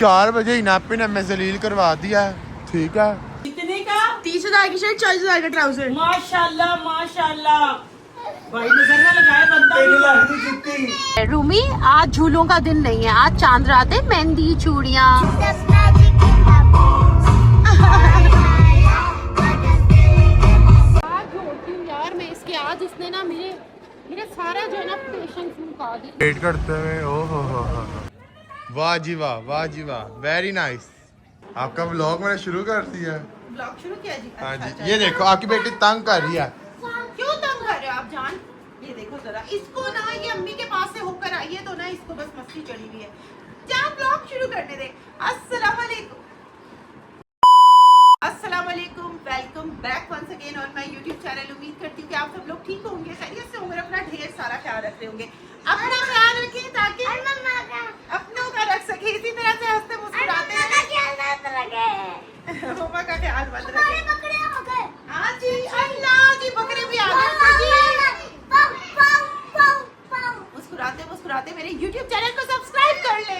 4 बजे इनापी ने हमें जलील करवा दिया है। ठीक है, कितने का? 30,000 की शर्ट, 40,000 का ट्राउजर। माशाल्लाह माशाल्लाह, भाई नजर ना लगाए बंदा। रूमी, आज झूलों का दिन नहीं है, आज चांद रात है। मेहंदी, चूड़ियाँ। यार मैं इसके आज इसने ना मेरे सारा जो है ना पेशेंस मुका दी। वेट करते हुए ओहो हो, वाह जी वाह, वाह जी वाह, वेरी नाइस। आपका व्लॉग मैंने शुरू कर दिया है। ब्लॉग शुरू किया जी? हाँ अच्छा, जी, अच्छा, ये अच्छा। देखो आपकी बेटी तंग कर रही है। क्यों तंग कर रहे हो आप जान? ये देखो जरा, इसको ना ये अम्मी के पास से होकर आई है तो ना इसको बस मस्ती चढ़ी हुई है। क्या ब्लॉग शुरू करने दे। अस्सलाम वालेकुम, welcome back once again on my YouTube channel. उम्मीद करती हूँ कि आप सब लोग ठीक होंगे, खैरियत से होंगे, अपना ढेर सारा ख्याल रख रहे होंगे। अपना ख्याल रखें ताकि अपनों का रख सके, इसी तरह से हंसते मुस्कुराते मम्मा का ख्याल मत रखें। हाँ जी, अल्लाह जी, बकरे भी आ गए। मुस्कुराते मुस्कुराते मेरे YouTube चैनल को सब्सक्राइब कर ले।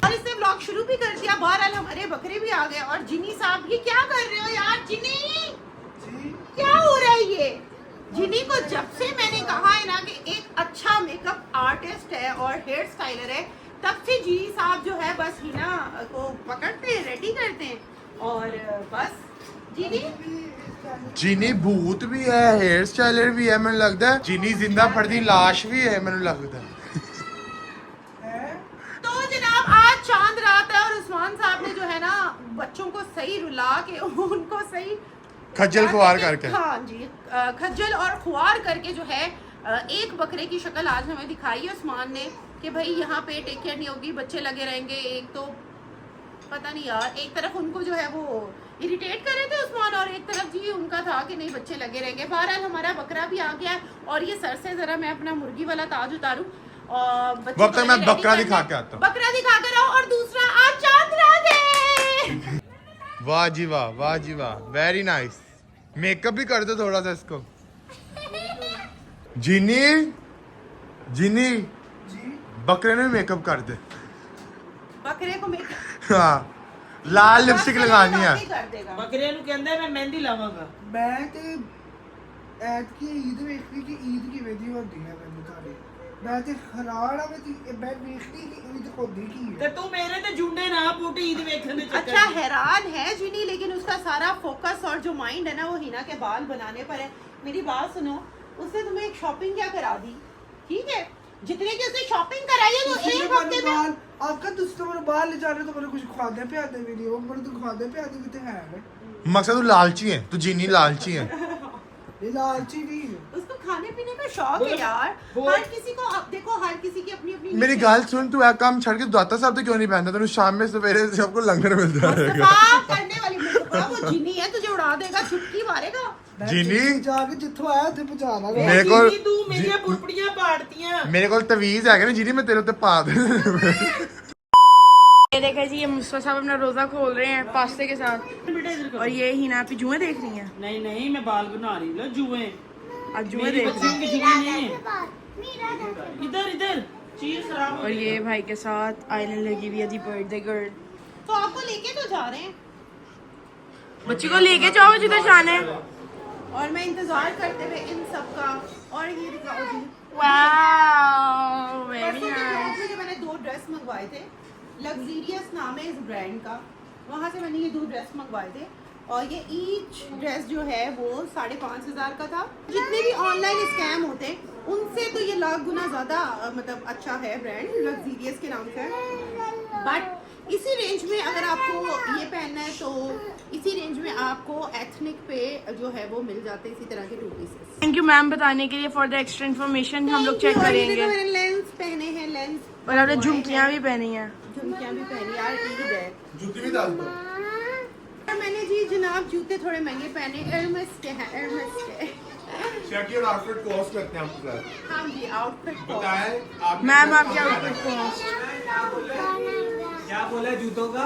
और इसने व्लॉग शुरू भी कर दिया। बहरहाल हमारे बकरे भी आ गए। और जिनी साहब, ये क्या कर रहे हो यार? जिनी, क्या हो रहा है ये? जिनी को जब से मैंने कहा है ना कि एक अच्छा मेकअप आर्टिस्ट है और हेयर स्टाइलर है, तब से जिनी साहब जो है बस हिना को पकड़ते हैं, रेडी करते हैं और बस। जिनी भूत भी है, हेयर स्टाइलर भी है, मैंने लगता है जिनी जिंदा पड़ती लाश भी है, मैंने लगता है। तो जनाब आज चांद रात है और उस्मान साहब ने जो है ना बच्चों को सही रुला के उनको सही खज्जल खुआर करके, हाँ जी, खज्जल और खुआर करके जो है एक बकरे की शक्ल आज हमें दिखाई है उस्मान ने कि भाई यहाँ पे टेक केयर नहीं होगी, बच्चे लगे रहेंगे। एक तो पता नहीं यार, एक तरफ उनको जो है वो इरिटेट कर रहे थे उस्मान और एक तरफ जी उनका था कि नहीं बच्चे लगे रहेंगे। बहरहाल हमारा बकरा भी आ गया और ये सर से जरा मैं अपना मुर्गी वाला ताज उतारूं और वक्त मैं बकरा दिखा के आता हूँ। बकरा दिखा कर आओ। और दूसरा, आज चांद रात है। वाह जी वाह, वाह जी वाह, वेरी नाइस। मेकअप भी कर दो थोड़ा सा इसको। जिनी, जिनी बकरे ने मेकअप कर दे। बकरे को मेकअप, हाँ, लाल लिपस्टिक लगानी है। कर देगा। बकरे ਨੂੰ ਕਹਿੰਦੇ ਮੈਂ ਮਹਿੰਦੀ ਲਾਵਾਂਗਾ। ਮੈਂ ਤੇ ਐਤਕੀ ਈਦ ਵੇਖੀ ਕਿ ਈਦ ਕਿਵੇਂ ਦੀ ਹੁੰਦੀ ਹੈ ਮੈਨੂੰ ਤੁਹਾਡੇ। ਮੈਂ ਤੇ ਹੈਰਾਨ ਆ ਵੀ ਮੈਂ ਵੇਖਦੀ ਕਿ ਈਦ ਹੁੰਦੀ ਕੀ ਹੈ। ਤੇ ਤੂੰ ਮੇਰੇ ਤੇ ਜੁੰਡੇ ਨਾ ਪੁੱਟ ਈਦ ਵੇਖਣ ਦੇ ਚੱਕਰ अच्छा हैरान है जिनी, लेकिन उसका सारा फोकस और जो माइंड है ना वो हिना के बाल बनाने पर है। मेरी बात सुनो, उसने तुम्हें एक शॉपिंग क्या करा दी? ठीक है, जितने की उसने शॉपिंग कराई है वो एक हफ्ते में। आपका दोस्तों मेरे बाहर ले जा रहे तो मेरे कुछ खाते पियाते भी नहीं हो, मेरे तो खाते पियाते भी तो है मकसद तू लालची है, तू जिनी लालची है। ये लालची नहीं है। उसको खाने पीने का शौक है यार। हर किसी को, अब देखो हर किसी की अपनी अपनी मेरी गाल सुन, तू काम छड़ के दाता साहब तो क्यों नहीं पहनता? तेन शाम में सवेरे सबको लंगर मिलता रहेगा। मुस्तफा करने वाली मुस्तफा, वो जिनी है, तुझे उड़ा देगा, चुटकी मारेगा। जिनी जाके जिੱਥੋਂ आया थे पहुंचा ਦਾਂਗਾ। मेरे को ਤੂੰ ਮੇਰੀਆਂ ਪੁਰਪੜੀਆਂ ਪਾੜਤੀਆਂ। मेरे को तवीज है ना जिनी, मैं तेरे उत्ते पा दे। ये देखा जी, ये मुस्तफा साहब अपना रोजा खोल रहे हैं पास्ते के साथ। बेटा इधर और ये हिना पे जुएं देख रही हैं। नहीं नहीं, मैं बाल बना रही हूँ। जुए आज जुएं मेरी देख रही बच्चियों के जुए नहीं है। इधर इधर चीज खराब हैं। हो और ये भाई के साथ आइलैंड लगी हुई है जी, बर्थडे गर्ल। तो आपको लेके तो जा रहे हैं, बच्ची को लेके जाओ जिधर जाना है। और मैं इंतजार करते हुए इन सब का। और ये दिखाओ जी, वाओ वेरी नाइस। जो मैंने 2 ड्रेस मंगवाए थे, लग्जीरियस नाम है इस ब्रांड का, वहाँ से मैंने ये 2 ड्रेस मंगवाए थे। और ये ईच ड्रेस जो है वो 5,500 का था। जितने भी ऑनलाइन स्कैम होते हैं उनसे तो ये लाख गुना ज़्यादा मतलब अच्छा है ब्रांड, लग्जीरियस के नाम से। बट इसी रेंज में अगर आपको ये पहनना है तो इसी रेंज में आपको एथनिक पे जो है वो मिल जाते हैं इसी तरह के 2 पीसेस। थैंक यू मैम बताने के लिए फॉर द एक्स्ट्रा इन्फॉर्मेशन। हम लोग चेक करेंगे। मैंने लेंस पहने हैं, लेंस और आपने झुमकियाँ भी पहनी हैं। झुमकियाँ भी पहनी यार, ईद है। जूती भी डाल दो। और मैंने जी जनाब जूते थोड़े महंगे पहने, एर्मेस के हैं, एर्मेस के। चेक योर आउटफिट कॉस्ट करते हैं आपके साथ। हाँ जी, आउटफिट बताएं आप मैम आपके आउटफिट कॉस्ट क्या बोला है जूतों का?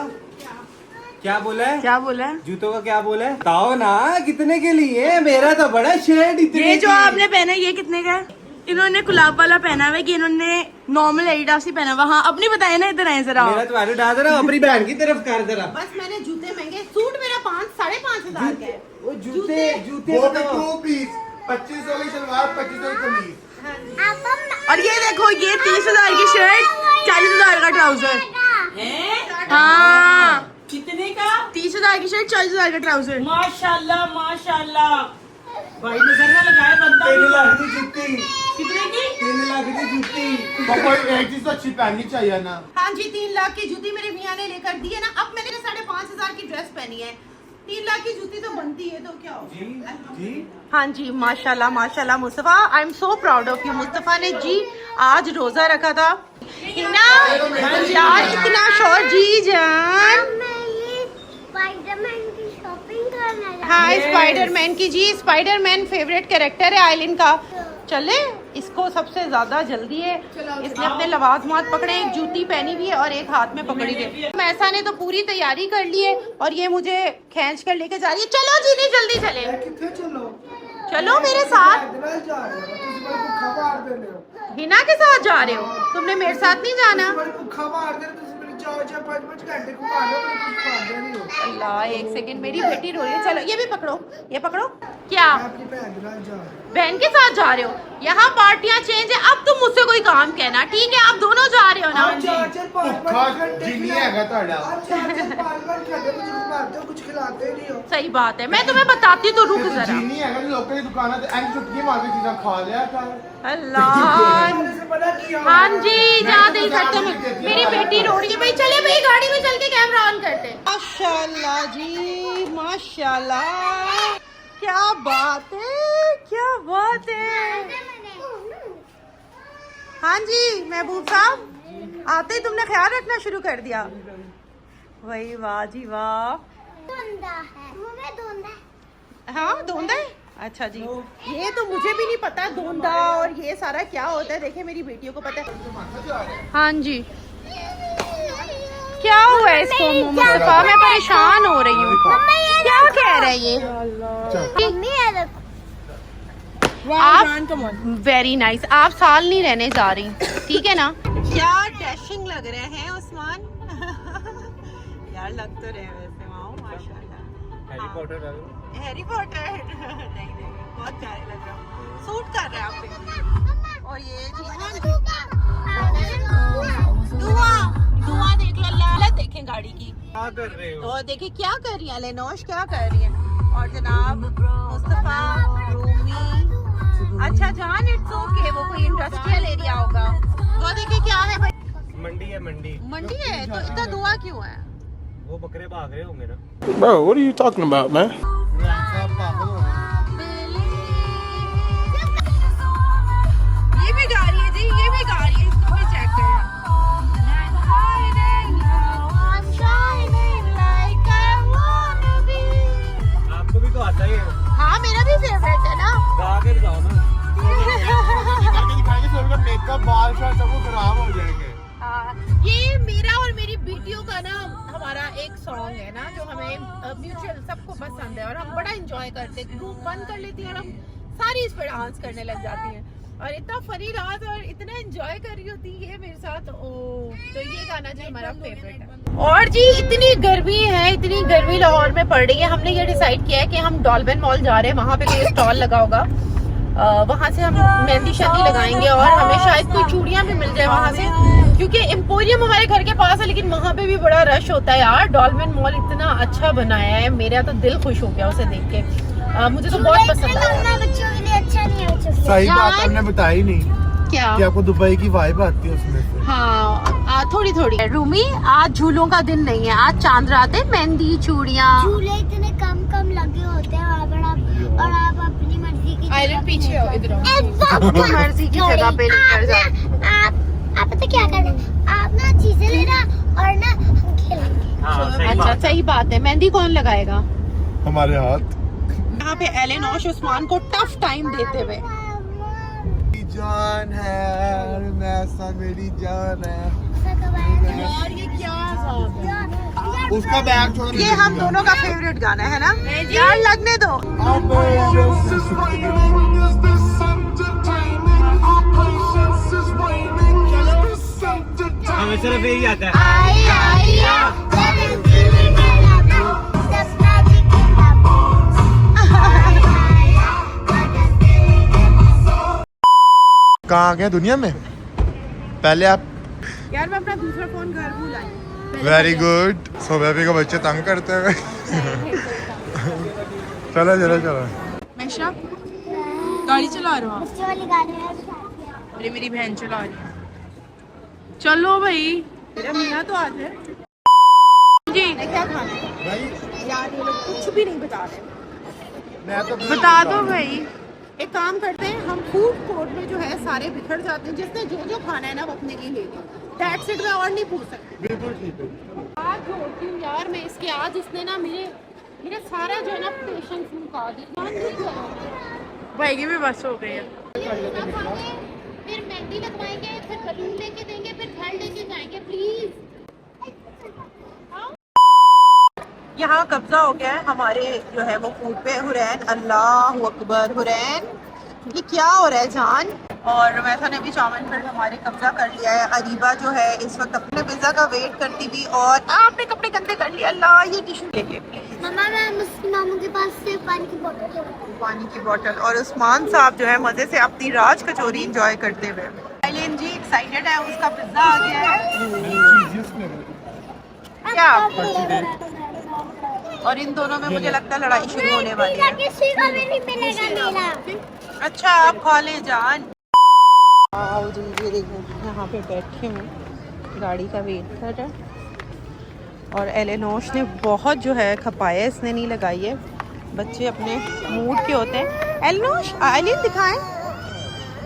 क्या बोला है? क्या बोला है? जूतों का क्या बोला है? बताओ ना कितने के लिए? मेरा तो बड़ा शेड इतने ये जो की। आपने पहना है ये कितने का है? इन्होंने गुलाब वाला पहना हुआ है कि इन्होंने नॉर्मल एडिडास ही पहना हुआ। हाँ अपनी बताए ना, इधर आए जरा। मेरा तुम्हारे डाल जरा अपनी बहन की तरफ कर जरा। बस मैंने जूते महंगे, सूट मेरा 5,500 का है। वो जूते वो भी 2 पीस, 2500 की सलवार, 2500 की कमीज। और ये देखो, ये 30,000 की शर्ट, 40,000 का ट्राउजर। हाँ कितने का? 30,000 की शर्ट, 40,000 का ट्राउजर। माशाल्लाह माशाल्लाह। भाई नजर ना लगाए बंदा। 3 लाख की जूती, कितने की? 3 लाख की जूती। तो कोई एक चीज तो अच्छी पहननी चाहिए ना। हाँ जी, 3 लाख की जूती मेरे मियाँ ने लेकर दी है ना। अब मैंने 5,500 की ड्रेस पहनी है, 3 लाख की जूती तो बनती है, तो क्या हो। जी हाँ जी, माशाल्लाह माशाल्लाह Mustafa, I am so proud of you. Mustafa ने जी आज रोजा रखा था ना यार, इतना शोर जी जान। स्पाइडरमैन की शॉपिंग करना। हाँ स्पाइडरमैन की जी, स्पाइडरमैन फेवरेट कैरेक्टर है आइलिन का। चले, इसको सबसे ज्यादा जल्दी है, इसने अपने लवाजमात पकड़े, एक जूती पहनी हुई है और एक हाथ में पकड़ी है। मैसा ने तो पूरी तैयारी कर ली है और ये मुझे खींच कर लेके जा रही है। चलो जी, नहीं जल्दी चले, कितने चलो चलो मेरे साथ। पैदल जा रहे हो, तुम बड़ा भूखा मार दे रहे हो। हिना के साथ जा रहे हो, तुमने मेरे साथ नहीं जाना। बड़ा भूखा मार दे रहे हो, तुम मेरे 4-5 घंटे को मार रहे हो, मेरे कुछ खा दे नहीं हो। अल्लाह, एक सेकंड, मेरी बेटी रो रही है। चलो ये भी पकड़ो, ये पकड़ो। क्या मैं अपनी बहन के साथ जा रहा हूँ। बहन के साथ जा रहे हो? यहाँ पार्टियाँ चेंज है, अब तुम मुझसे कोई काम कहना, ठीक है? आप दोनों जा रहे हो ना? आप 4-5 भूखा घंटे जिनी हैगा ਤੁਹਾਡਾ। आप 4-5 घंटे मुझे घुमाते हो, कुछ खिलाते नहीं हो। सही बात है, मैं तुम्हें बताती तो रुक जरा। जिनी हैगा लोਕਾਂ ਦੀ ਦੁਕਾਨਾਂ ਤੇ ਐਂ ਚੁਟਕੀ ਮਾਰ ਕੇ ਚੀਜ਼ਾਂ ਖਾ ਲਿਆ ਕਰ। अल्लाह, मैंने से मना किया। हाँ जी, जा नहीं सकते। मेरी बेटी रो रही है भाई, चले भाई गाड़ी में चल के कैमरा ऑन करते। माशाल्लाह जी माशाल्लाह, क्या बात है, क्या बात है। हाँ जी महबूब साहब, आते ही तुमने ख्याल रखना शुरू कर दिया। वही वाह जी वाह। धुंधा है, मुंह में धुंधा है। हाँ धोंदा है, अच्छा जी। ये तो मुझे भी नहीं पता धोंदा और ये सारा क्या होता है। देखिए मेरी बेटियों को पता है। हाँ जी, क्या हुआ है इसको मुस्तफा? मैं परेशान हो रही हूँ। क्या कह रहे हैं ये? आप वेरी नाइस, आप साल नहीं रहने जा रही, ठीक है ना? क्या डैशिंग लग रहे हैं उस्मान। यार लग तो रहे हैं वैसे, वाओ माशाल्लाह। हैरी पॉटर हैरी पॉटर नहीं बहुत प्यारे लग रहे हो, सूट कर रहे हैं आप पे। और ये जी धुआं देख लो, लालत देखें गाड़ी की। क्या कर रहे हो? और देखिए क्या कर रही है लेनोश, क्या कर रही है। और जनाब मुस्तफा, रूमी, अच्छा जान इट्स ओके, वो कोई इंडस्ट्रियल एरिया होगा। वो देखिए क्या है भाई, मंडी है मंडी। मंडी है, तो इतना धुआं क्यों है? वो बकरे भाग रहे होंगे ना। Bro, what are you talking about, man? ये भी गा रही है जी, ये भी गा रही है, इसको भी चेक करना। आपको भी तो आता ही है, हाँ मेरा भी फेवरेट है ना। गा के बताओ ना। करके दिखाएंगे तो उनका मेकअप, बाल शाल सब वो खराब हो जाएंगे। ये मेरा और मेरी बेटियों का ना हमारा एक सॉन्ग है ना, जो हमें म्यूचुअल सबको पसंद है और हम बड़ा एंजॉय करते हैं। ग्रुप बंद कर लेती है और हम सारी इस पर डांस करने लग जाती हैं और इतना फनी डांस और इतना एंजॉय कर रही होती है मेरे साथ। ओ तो ये गाना जी हमारा फेवरेट है। और जी इतनी गर्मी है, इतनी गर्मी लाहौर में पड़ रही है, हमने ये डिसाइड किया है कि हम डॉल्फिन मॉल जा रहे हैं, वहाँ पे कोई स्टॉल लगा होगा, वहाँ से हम मेहंदी शहदी लगाएंगे और हमें शायद कोई चूड़ियाँ भी मिल जाए वहाँ से, क्योंकि एम्पोरियम हमारे घर के पास है लेकिन वहाँ पे भी बड़ा रश होता है यार। डॉल्फिन मॉल इतना अच्छा बनाया है, मेरा तो दिल खुश हो गया उसे देख के, मुझे तो बहुत पसंद आया। बच्चों के लिए अच्छा नहीं है। सही बात आपने बताई नहीं क्या कि आपको दुबई की वाइब आती है उसमें से। हाँ थोड़ी थोड़ी। रूमी आज झूलों का दिन नहीं है, आज चांद रात है, मेहंदी चूड़ियाँ झूले इतने कम लगे होते हैं और आप अपनी मर्जी की आइलैंड पीछे हो, इधर अपनी मर्जी की जगह पे लेकर जाओ। आप पता क्या कर रहे हैं, आप ना चीजें लेना और ना हम खेलेंगे। हाँ, सही अच्छा बात। सही बात है। मेहंदी कौन लगाएगा? हमारे हाथ। यहाँ पे एलेन और उस्मान को टफ टाइम देते हुए। मेरी जान है मैसा, मेरी जान है। यार ये क्या उसका बैग छोड़। ये हम दोनों का फेवरेट गाना है ना यार, लगने दो। हमें सिर्फ यही आता है। आई आई सपना दिखता कहाँ आ गए दुनिया में? पहले आप यार मैं अपना दूसरा फोन घर भूल आई। Very good. सो बेबी को बच्चे तंग करते हुए चलो चलो चलो। मैशा गाड़ी चला रहा हूँ। बच्चे वाली गाड़ी है। अरे मेरी बहन चला रही है। चलो भाई मेरा मियाँ तो आज है जी। क्या खाना है यार? ये लोग कुछ भी नहीं बता रहे। बता दो भाई। एक काम करते हैं, हम फूड कोर्ट में जो है सारे बिखर जाते हैं, जिसने जो जो खाना है ना वो अपने लिए ले लो। That's it. मैं और नहीं पूछ सकती। बिल्कुल ठीक है। आज जोड़ती हूँ यार मैं इसके। आज इसने ना मेरा सारा जो है ना पेशेंस मुका दिया। भाई की भी बस हो गई है। फिर मेहंदी लगवाएंगे, फिर बलून लेके देंगे, फिर घर लेके जाएंगे। प्लीज यहाँ कब्जा हो गया है हमारे जो है वो फूड पे। हुरैन, अल्लाह अकबर। हुरैन ये क्या हो रहा है जान? और वैसा ने भी चाउमीन पर हमारे कब्जा कर लिया है। अरीबा जो है इस वक्त अपने पिज्जा का वेट करती हुई, और आपने कपड़े गंदे कर लिए। अल्लाह ये टिश्यू लेके प्लीज। मम्मा मैं मुस्लिम मामू के पास से पानी की बोतल ले रहा हूँ। पानी की बोतल। और उस्मान साहब जो है मजे से अपनी राज कचौरी एंजॉय करते हुए। आइलिन जी एक्साइटेड है, उसका पिज्जा आ गया है। क्या? और इन दोनों में मुझे लगता है लड़ाई शुरू होने वाली है। नहीं मिलेगा मेरा। अच्छा आप खा ले जान। आओ जी, ये देखो यहाँ पे बैठे हूँ, गाड़ी का वेट कर रहा है। और एलेनोश ने बहुत जो है खपाया इसने नहीं लगाई है। बच्चे अपने मूड के होते हैं। एलेनोश आइलिन दिखाएं।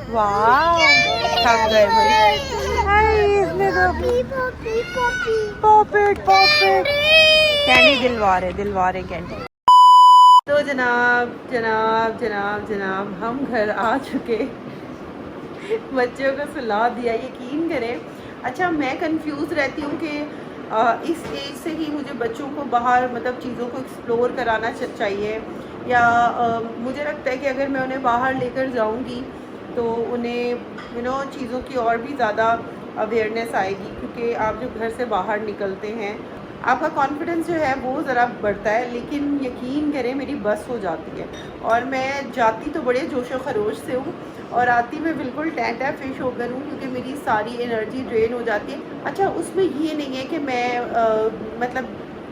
वाह थक गए भाई। हाय इसने तो पॉपेट कैंडी दिलवा रहे कैंडी। तो जनाब जनाब जनाब जनाब हम घर आ चुके। बच्चों को सुला दिया, यकीन करें। अच्छा मैं कंफ्यूज रहती हूँ कि इस एज से ही मुझे बच्चों को बाहर मतलब चीज़ों को एक्सप्लोर कराना चाहिए, या मुझे लगता है कि अगर मैं उन्हें बाहर लेकर जाऊँगी तो उन्हें चीज़ों की और भी ज़्यादा अवेयरनेस आएगी। क्योंकि आप जब घर से बाहर निकलते हैं आपका कॉन्फिडेंस जो है वो ज़रा बढ़ता है, लेकिन यकीन करें मेरी बस हो जाती है। और मैं जाती तो बड़े जोश व खरोश से हूँ और आती मैं बिल्कुल टैंटा फिश होकर हूँ, क्योंकि मेरी सारी एनर्जी ड्रेन हो जाती है। अच्छा उसमें ये नहीं है कि मैं मतलब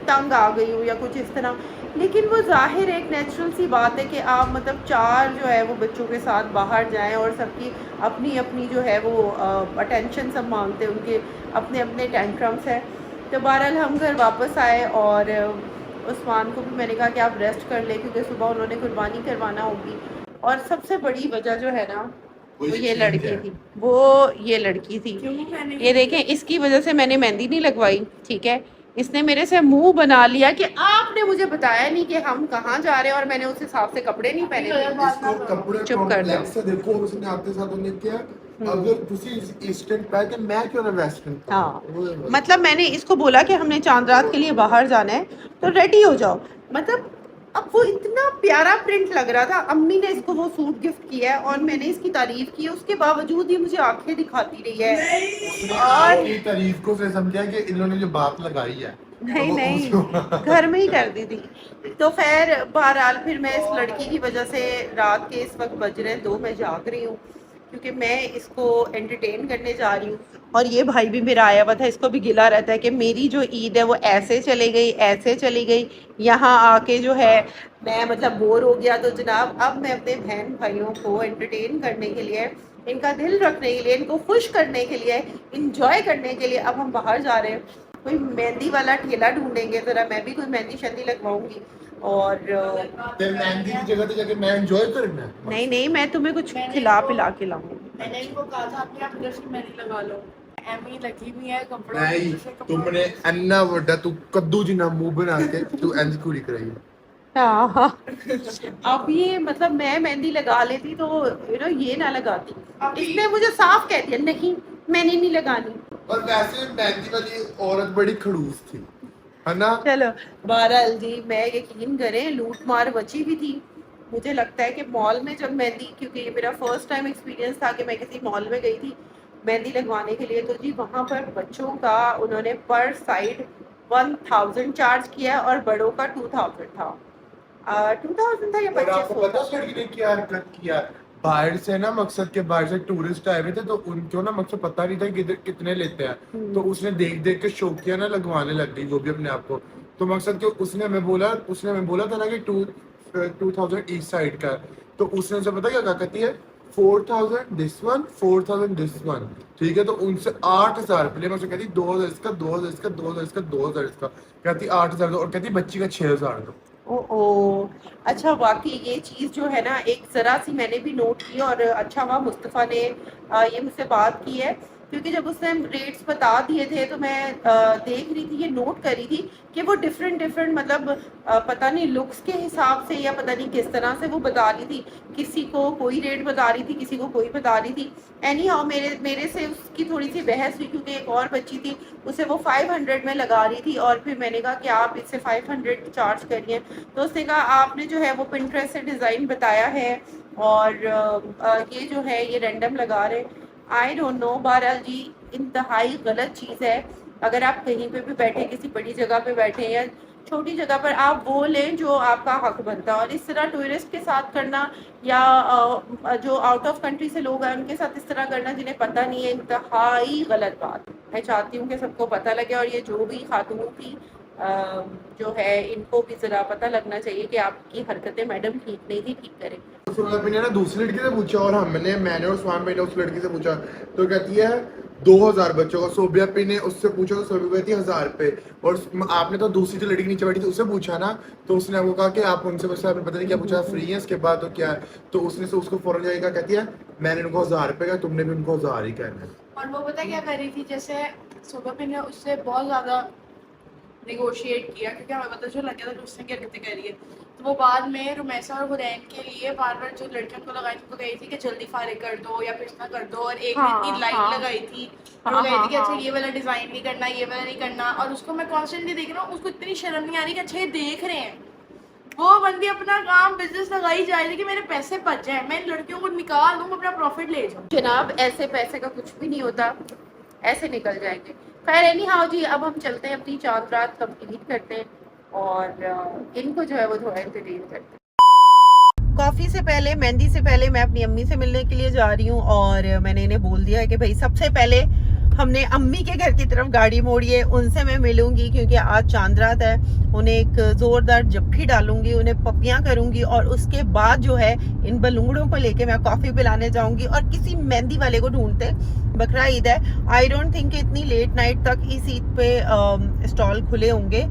तंग आ गई हूँ या कुछ इस तरह, लेकिन वो जाहिर एक नेचुरल सी बात है कि आप मतलब चार जो है वो बच्चों के साथ बाहर जाएं और सबकी अपनी अपनी जो है वो अटेंशन सब मांगते हैं, उनके अपने अपने टेंट्रम्स हैं। तो बहरहाल हम घर वापस आए और उस्मान को भी मैंने कहा कि आप रेस्ट कर ले, क्योंकि सुबह उन्होंने कुर्बानी करवाना होगी। और सबसे बड़ी वजह जो है ना वो ये लड़की थी, वो ये लड़की थी। ये देखें, इसकी वजह से मैंने मेहंदी नहीं लगवाई, ठीक है। इसने मेरे से मुंह बना लिया कि आपने मुझे बताया नहीं कि हम कहाँ जा रहे हैं, और मैंने उस हिसाब से कपड़े नहीं पहने थे। चुप कर दो। देखो उसने आपके साथ उन्हें क्या अगर तुसी ईस्टर्न पहन के मैं क्यों ना वेस्टर्न। हाँ मतलब मैंने इसको बोला कि हमने चांद रात के लिए बाहर जाना है तो रेडी हो जाओ। मतलब अब वो इतना प्यारा प्रिंट लग रहा था। अम्मी ने इसको वो सूट गिफ्ट किया है और मैंने इसकी तारीफ की है, उसके बावजूद ये मुझे आंखें दिखाती रही है। और तारीफ को से समझा कि इन्होंने जो बात लगाई है नहीं घर में ही कर दी थी। तो खैर बहरहाल फिर मैं इस लड़की की वजह से रात के इस वक्त बज रहे हैं 2, मैं जाग रही हूँ क्योंकि मैं इसको एंटरटेन करने जा रही हूँ। और ये भाई भी मेरा आया हुआ था, इसको भी गिला रहता है कि मेरी जो ईद है वो ऐसे चली गई, ऐसे चली गई, यहाँ आके जो है मैं मतलब बोर हो गया। तो जनाब अब मैं अपने बहन भाइयों को एंटरटेन करने के लिए, इनका दिल रखने के लिए, इनको खुश करने के लिए, इंजॉय करने के लिए अब हम बाहर जा रहे हैं। कोई मेहंदी वाला ठेला ढूंढेंगे, ज़रा मैं भी कोई मेहंदी शहंदी लगवाऊंगी। और मेहंदी की जगह तो जाके मैं एंजॉय करना। नहीं मैं तुम्हें कुछ खिला पिला के लाऊंगी। मैंने इनको कहा था अपने आप जैसे मेहंदी लगा लो, एमी लगी हुई है कपड़ा। नहीं तुमने अन्ना वड्डा तू कद्दू जिना मुंह बना के तू इंज कुड़ी कराई। हाँ अब ये मतलब मैं मेहंदी लगा लेती तो ये ना लगाती। इसने मुझे साफ कह दिया नहीं मैंने नहीं लगानी। और वैसे मेहंदी वाली औरत बड़ी खड़ूस थी, है ना। चलो बहरहाल जी, मैं यकीन करें लूट मार बची भी थी। मुझे लगता है कि मॉल में जब मेहंदी, क्योंकि ये मेरा फर्स्ट टाइम एक्सपीरियंस था कि मैं किसी मॉल में गई थी, मेहंदी लगवाने के लिए। तो जी वहाँ पर बच्चों का उन्होंने पर साइड 1000 चार्ज किया और बड़ों का 2000 था। 2000 था या और आपको 2500 पता था? उस लड़की ने क्या हरकत किया? बाहर से ना, मकसद के बाहर से टूरिस्ट आए हुए थे, तो उनको ना मकसद पता नहीं था किधर कितने लेते हैं, तो उसने देख देख के शौकिया ना लगवाने लग गई वो भी अपने आप को। तो मकसद के उसने हमें बोला था ना कि 2000 ईस्ट साइड का है। तो उसने उनसे पता क्या कहती है, 4000 दिस वन, 4000 दिस वन, ठीक है। तो उनसे 8000 पहले मैं कहती 2000 इसका, 2000 इसका, 2000 इसका, 2000 इसका, कहती 8000 दो, और कहती बच्ची का 6000 दो। ओ अच्छा, वाकई ये चीज़ जो है ना एक ज़रा सी मैंने भी नोट की, और अच्छा हुआ मुस्तफ़ा ने ये मुझसे बात की है, क्योंकि जब उसने रेट्स बता दिए थे तो मैं देख रही थी, ये नोट कर रही थी कि वो डिफरेंट मतलब पता नहीं लुक्स के हिसाब से या पता नहीं किस तरह से वो बता रही थी, किसी को कोई रेट बता रही थी, किसी को कोई बता रही थी। एनी हाउ मेरे से उसकी थोड़ी सी बहस हुई, क्योंकि एक और बच्ची थी उसे वो 500 में लगा रही थी, और फिर मैंने कहा कि आप इससे 500 चार्ज करिए। तो उसने कहा आपने जो है वो पिंटरेस्ट से डिज़ाइन बताया है और ये जो है ये रैंडम लगा रहे। आई डोंट नो, बहरहाल जी इंतहाई गलत चीज़ है। अगर आप कहीं पे भी बैठे, किसी बड़ी जगह पे बैठे या छोटी जगह पर, आप वो लें जो आपका हक बनता है, और इस तरह टूरिस्ट के साथ करना या जो आउट ऑफ कंट्री से लोग हैं उनके साथ इस तरह करना जिन्हें पता नहीं है, इंतहाई गलत बात। मैं चाहती हूँ कि सबको पता लगे, और ये जो भी खातून की जो है इनको भी ज़रा पता लगना चाहिए कि आपकी हरकतें मैडम ठीक नहीं थी, ठीक करें। मैंने ना दूसरी लड़की से पूछा, और मैंने और स्वाम भाई ने उस लड़की से पूछा, तो कहती है 2000 बच्चों का। सोबिया पी ने उससे पूछा तो सोबिया कहती है 1000 पे। और आपने तो दूसरी जो लड़की नीचे बैठी थी उससे पूछा ना, तो उसने आपको कहा कि आप उनसे बस आपने पता नहीं क्या पूछा, फ्री है इसके बाद तो क्या है। तो उसने से उसको फौरन जाएगा, कहती है मैंने उनको 1000 रुपये का, तुमने भी उनको 1000 ही कहना है। और वो पता क्या कर रही थी, जैसे सोबा पे ने उससे बहुत ज़्यादा निगोशिएट किया, क्योंकि हमें पता जो लग गया था कि उसने क्या हरकतें करी है। तो वो बाद में रुमैसा और हुरैन के लिए बार बार जो लड़कियों को लगाई उनको कही थी कि जल्दी फारिग कर दो या फिर इतना कर दो, और एक ने इतनी लाइन लगाई थी और वो कही थी कि अच्छा ये वाला डिज़ाइन नहीं करना, ये वाला नहीं करना। और उसको मैं कॉन्स्टेंटली देख रहा हूँ, उसको इतनी शर्म नहीं आ रही कि अच्छा ये देख रहे हैं। वो बंदी अपना काम बिजनेस लगाई जा रही है कि मेरे पैसे बच जाए, मैं इन लड़कियों को निकाल दूँ, अपना प्रॉफिट ले जाऊँ। जनाब ऐसे पैसे का कुछ भी नहीं होता, ऐसे निकल जाएंगे। खैर एनी हाउ जी, अब हम चलते हैं अपनी चांद रात कंप्लीट करते हैं, और इनको जो है वो थोड़ा एंटरटेन करते हैं। कॉफ़ी से पहले, मेहंदी से पहले मैं अपनी अम्मी से मिलने के लिए जा रही हूँ, और मैंने इन्हें बोल दिया है कि भाई सबसे पहले हमने अम्मी के घर की तरफ गाड़ी मोड़ी है, उनसे मैं मिलूंगी, क्योंकि आज चांद रात है। उन्हें एक ज़ोरदार जप्फी डालूंगी, उन्हें पपियाँ करूंगी, और उसके बाद जो है इन बलूंगड़ों को लेके मैं कॉफ़ी पिलाने जाऊंगी, और किसी मेहंदी वाले को ढूंढते। बकरा ईद है, आई डोंट थिंक इतनी लेट नाइट तक इस ईद पे स्टॉल खुले होंगे,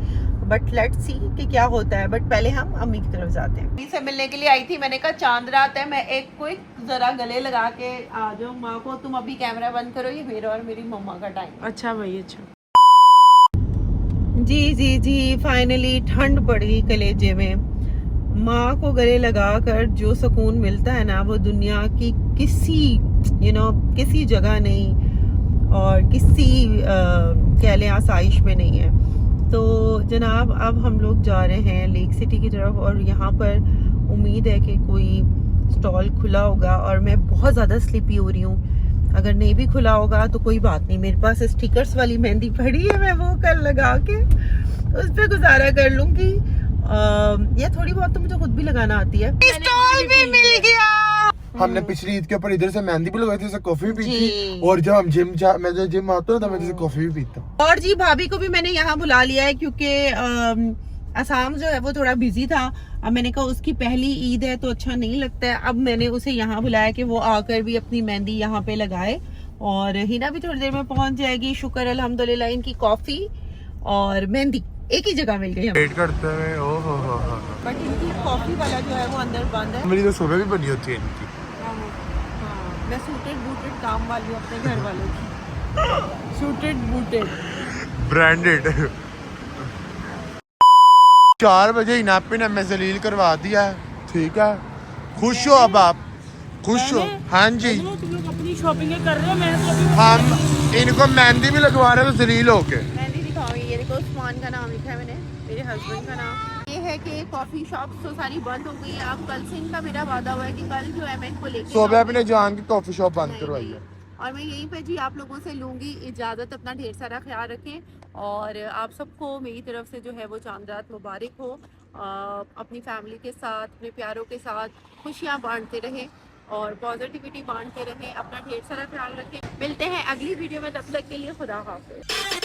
बट लेट्स सी कि क्या होता है। बट पहले हम अम्मी की तरफ जाते हैं। अम्मी से मिलने के लिए आई थी, मैंने कहा चांद रात है, मैं एक क्विक जरा गले लगा के आ जाऊँ माँ को, तुम अभी कैमरा बंद करो, ये मेरा और मेरी मम्मा का टाइम। अच्छा भाई, अच्छा जी जी जी, फाइनली ठंड पड़ गई कलेजे में। माँ को गले लगाकर जो सुकून मिलता है ना, वो दुनिया की किसी किसी जगह नहीं, और किसी कह लें आसाइश में नहीं है। तो जनाब अब हम लोग जा रहे हैं लेक सिटी की तरफ, और यहाँ पर उम्मीद है कि कोई स्टॉल खुला होगा, और मैं बहुत ज़्यादा स्लीपी हो रही हूँ। अगर नहीं भी खुला होगा तो कोई बात नहीं, मेरे पास स्टिकर्स वाली मेहंदी पड़ी है, मैं वो कल लगा के उस पर गुजारा कर लूँगी। ये थोड़ी बहुत तो मुझे खुद भी लगाना आती है। स्टॉल भी मिल गया। हमने पिछली ईद के ऊपर इधर से मेहंदी भी लगाई थी, कॉफी भी पी थी, और जब हम मैं जब जिम आता हूँ तो मैं जैसे कॉफी भी पीता हूँ। और जी भाभी को भी मैंने यहाँ बुला लिया है, क्योंकि असम जो है वो थोड़ा बिजी था। अब मैंने कहा उसकी पहली ईद है तो अच्छा नहीं लगता है, अब मैंने उसे यहाँ बुलाया कि वो आकर भी अपनी मेहंदी यहाँ पे लगाए, और हिना भी थोड़ी देर में पहुंच जाएगी। शुक्र अल्हम्दुलिल्लाह, इनकी कॉफी और मेहंदी एक ही जगह मिल गई हमें। वेट करते हैं, ओहो हो, बट इनकी कॉफी वाला जो है वो अंदर बंद है। मेरी तो सुबह भी बनी होती है इनकी। मैं सूटेड बूटेड काम वाली हूँ अपने घर वालों की, सूटेड बूटेड ब्रांडेड। 4 बजे इनापी ने हमें जलील करवा दिया है, ठीक है। खुश हो अब आप, खुश हो? हाँ जी, तुम लोग अपनी शॉपिंग कर रहे हो, मैं तो अभी हम इनको मेहंदी भी लगवा रहे हैं तो जलील होके। मेहंदी दिखाऊंगी। ये देखो उस्मान का नाम लिखा है मैंने, मेरे हस्बैंड का नाम। ये है कि कॉफी शॉप तो सारी बंद हो गई है। अब कल से इनका मेरा वादा हुआ है कि कल जो है मैं इनको लेके सोबे अपने जान की कॉफी शॉप बंद करवाई है। और मैं यहीं पे जी आप लोगों से लूँगी इजाज़त। अपना ढेर सारा ख्याल रखें और आप सबको मेरी तरफ से जो है वो चांद रात मुबारक हो। अपनी फैमिली के साथ, अपने प्यारों के साथ खुशियाँ बांटते रहें और पॉजिटिविटी बांटते रहें। अपना ढेर सारा ख्याल रखें। मिलते हैं अगली वीडियो में, तब तक के लिए खुदा हाफ़िज़।